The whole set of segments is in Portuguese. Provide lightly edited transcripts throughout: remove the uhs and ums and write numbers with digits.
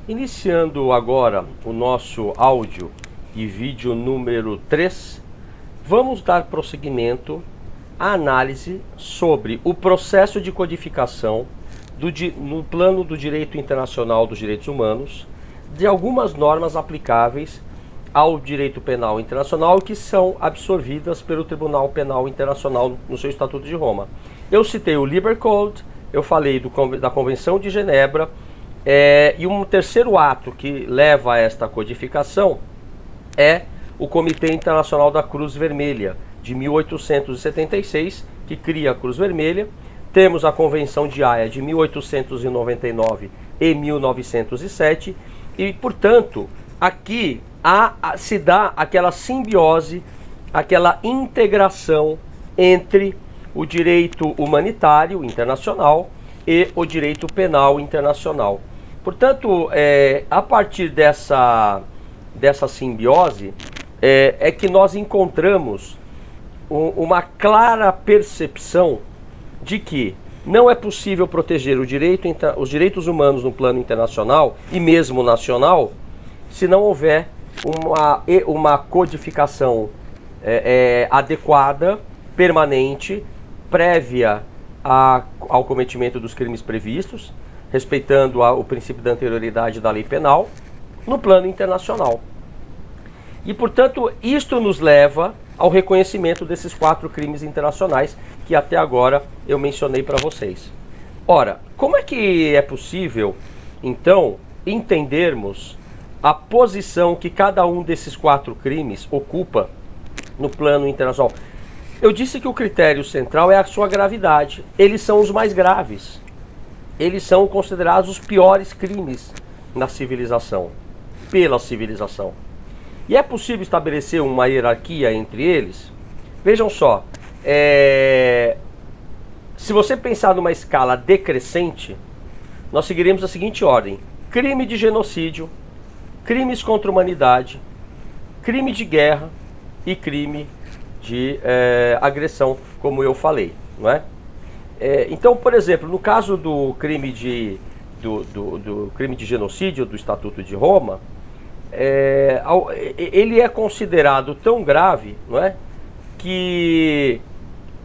Iniciando agora o nosso áudio e vídeo número 3, vamos dar prosseguimento à análise sobre o processo de codificação no plano do direito internacional dos direitos humanos de algumas normas aplicáveis ao direito penal internacional que são absorvidas pelo Tribunal Penal Internacional no seu Estatuto de Roma. Eu citei o Liber Code, eu falei da Convenção de Genebra, e um terceiro ato que leva a esta codificação é o Comitê Internacional da Cruz Vermelha, de 1876, que cria a Cruz Vermelha. Temos a Convenção de Haia, de 1899 e 1907, e, portanto, aqui se dá aquela simbiose, aquela integração entre o direito humanitário internacional e o direito penal internacional. Portanto, a partir dessa simbiose, é que nós encontramos uma clara percepção de que não é possível proteger os direitos humanos no plano internacional e mesmo nacional se não houver uma codificação adequada, permanente, prévia ao cometimento dos crimes previstos, respeitando o princípio da anterioridade da lei penal, no plano internacional. E, portanto, isto nos leva ao reconhecimento desses 4 crimes internacionais que até agora eu mencionei para vocês. Ora, como é que é possível, então, entendermos a posição que cada um desses 4 crimes ocupa no plano internacional? Eu disse que o critério central é a sua gravidade. Eles são os mais graves. Eles são considerados os piores crimes na civilização, pela civilização. E é possível estabelecer uma hierarquia entre eles? Vejam só, se você pensar numa escala decrescente, nós seguiremos a seguinte ordem: crime de genocídio, crimes contra a humanidade, crime de guerra e crime de agressão, como eu falei, não é? Então, por exemplo, no caso do crime de genocídio do Estatuto de Roma, ele é considerado tão grave, não é, que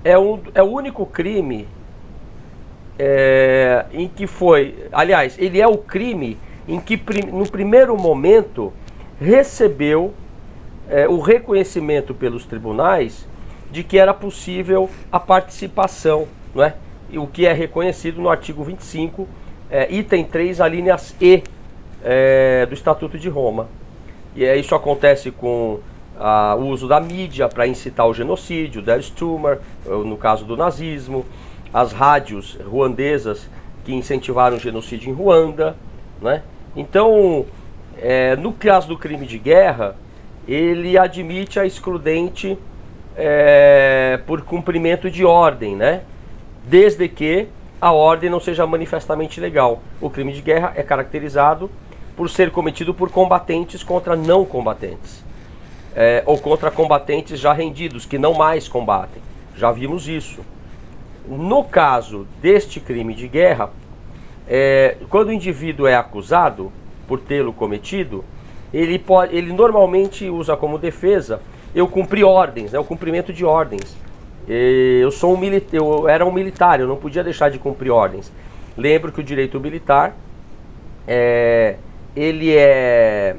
é o único crime em que aliás, ele é o crime em que no primeiro momento recebeu o reconhecimento pelos tribunais de que era possível a participação, não é? O que é reconhecido no artigo 25, item 3, alíneas E do Estatuto de Roma. E isso acontece com o uso da mídia para incitar o genocídio, Der Stürmer, no caso do nazismo, as rádios ruandesas que incentivaram o genocídio em Ruanda, né? Então, no caso do crime de guerra, ele admite a excludente por cumprimento de ordem, né? Desde que a ordem não seja manifestamente ilegal. O crime de guerra é caracterizado por ser cometido por combatentes contra não combatentes, ou contra combatentes já rendidos, que não mais combatem. Já vimos isso. No caso deste crime de guerra, quando o indivíduo é acusado por tê-lo cometido, ele normalmente usa como defesa: eu cumpri ordens, o cumprimento de ordens. Eu era um militar, eu não podia deixar de cumprir ordens. Lembro que o direito militar ele é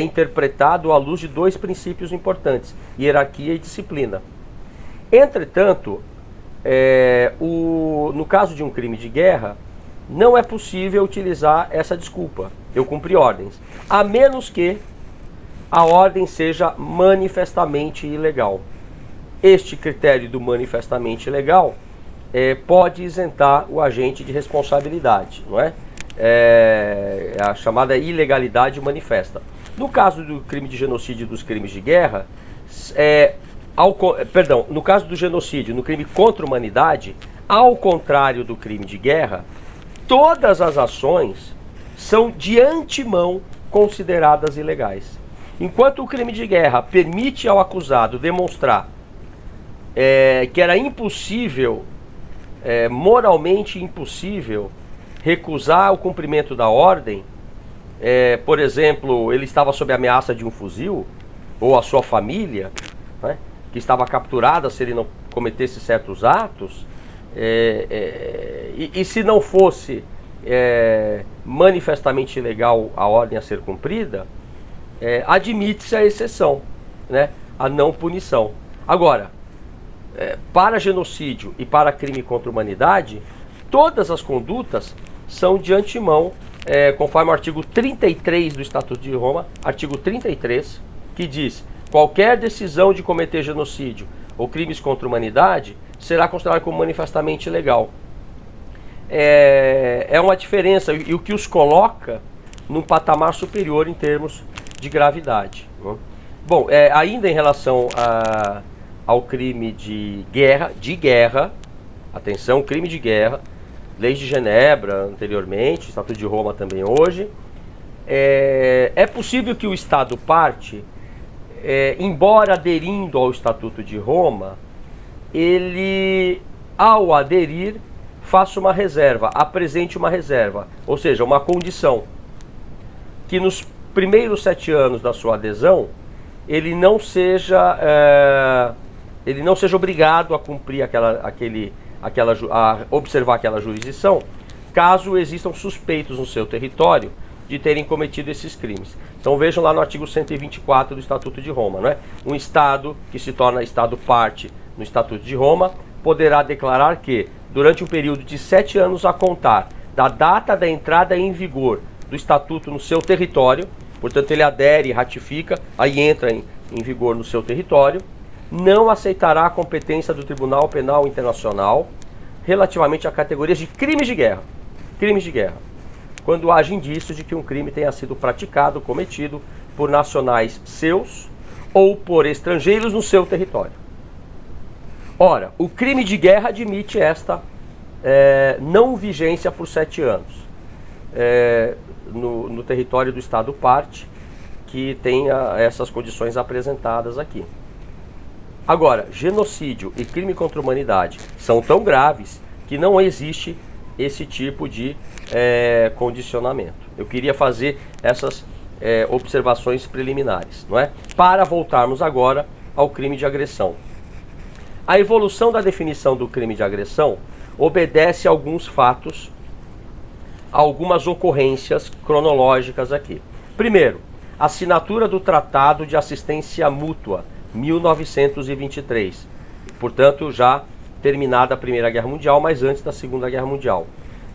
interpretado à luz de 2 princípios importantes: hierarquia e disciplina. Entretanto, no caso de um crime de guerra, não é possível utilizar essa desculpa: eu cumpri ordens, a menos que a ordem seja manifestamente ilegal. Este critério do manifestamente ilegal pode isentar o agente de responsabilidade, não é? A chamada ilegalidade manifesta. No caso do crime de genocídio e dos crimes de guerra, no caso do genocídio, no crime contra a humanidade, ao contrário do crime de guerra, todas as ações são de antemão consideradas ilegais. Enquanto o crime de guerra permite ao acusado demonstrar que era impossível, moralmente impossível, recusar o cumprimento da ordem, por exemplo, ele estava sob ameaça de um fuzil, ou a sua família, né, que estava capturada se ele não cometesse certos atos, e se não fosse manifestamente ilegal a ordem a ser cumprida, admite-se a exceção, né, a não punição. Agora, para genocídio e para crime contra a humanidade, todas as condutas são de antemão, conforme o artigo 33 do Estatuto de Roma, artigo 33, que diz: qualquer decisão de cometer genocídio ou crimes contra a humanidade será considerada como manifestamente ilegal. É uma diferença, e o que os coloca num patamar superior em termos de gravidade, né? Bom, ainda em relação ao crime de guerra, atenção, crime de guerra, Leis de Genebra anteriormente, Estatuto de Roma também hoje, é possível que o Estado parte, embora aderindo ao Estatuto de Roma, ele, ao aderir, faça uma reserva, apresente uma reserva, ou seja, uma condição, que nos primeiros 7 anos da sua adesão, ele não seja obrigado a cumprir a observar aquela jurisdição, caso existam suspeitos no seu território de terem cometido esses crimes. Então vejam lá no artigo 124 do Estatuto de Roma, não é? Um Estado que se torna Estado parte no Estatuto de Roma poderá declarar que, durante um período de 7 anos a contar da data da entrada em vigor do Estatuto no seu território, portanto ele adere e ratifica, aí entra em vigor no seu território, não aceitará a competência do Tribunal Penal Internacional relativamente a categorias de crimes de guerra. Crimes de guerra. Quando haja indícios de que um crime tenha sido praticado, cometido por nacionais seus ou por estrangeiros no seu território. Ora, o crime de guerra admite esta não vigência por 7 anos no território do Estado parte, que tenha essas condições apresentadas aqui. Agora, genocídio e crime contra a humanidade são tão graves que não existe esse tipo de condicionamento. Eu queria fazer essas observações preliminares, não é? Para voltarmos agora ao crime de agressão. A evolução da definição do crime de agressão obedece a alguns fatos, a algumas ocorrências cronológicas aqui. Primeiro, a assinatura do Tratado de Assistência Mútua, 1923, portanto já terminada a Primeira Guerra Mundial, mas antes da Segunda Guerra Mundial.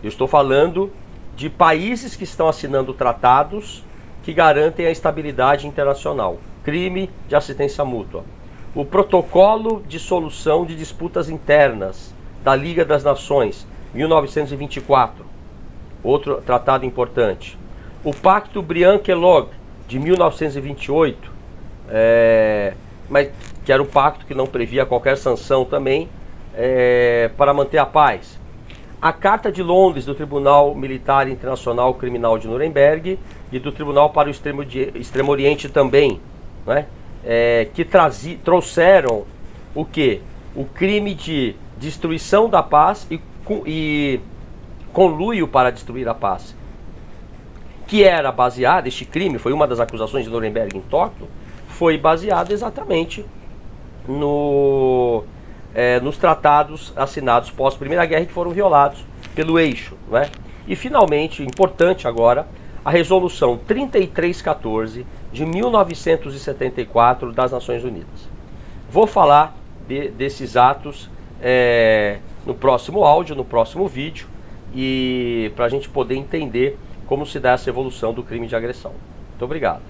Eu estou falando de países que estão assinando tratados que garantem a estabilidade internacional. Crime de assistência mútua. O Protocolo de Solução de Disputas Internas da Liga das Nações, 1924, outro tratado importante. O Pacto Briand-Kellogg, de 1928, mas que era um pacto que não previa qualquer sanção também, para manter a paz. A Carta de Londres do Tribunal Militar Internacional Criminal de Nuremberg e do Tribunal para o Extremo Oriente também, né? Que trouxeram o quê? O crime de destruição da paz e conluio para destruir a paz, que era baseado, este crime foi uma das acusações de Nuremberg em Tóquio, foi baseado exatamente nos tratados assinados pós Primeira Guerra, que foram violados pelo Eixo, né? E finalmente, importante agora, a Resolução 3314 de 1974 das Nações Unidas. Vou falar desses atos no próximo áudio, no próximo vídeo, e para a gente poder entender como se dá essa evolução do crime de agressão. Muito obrigado.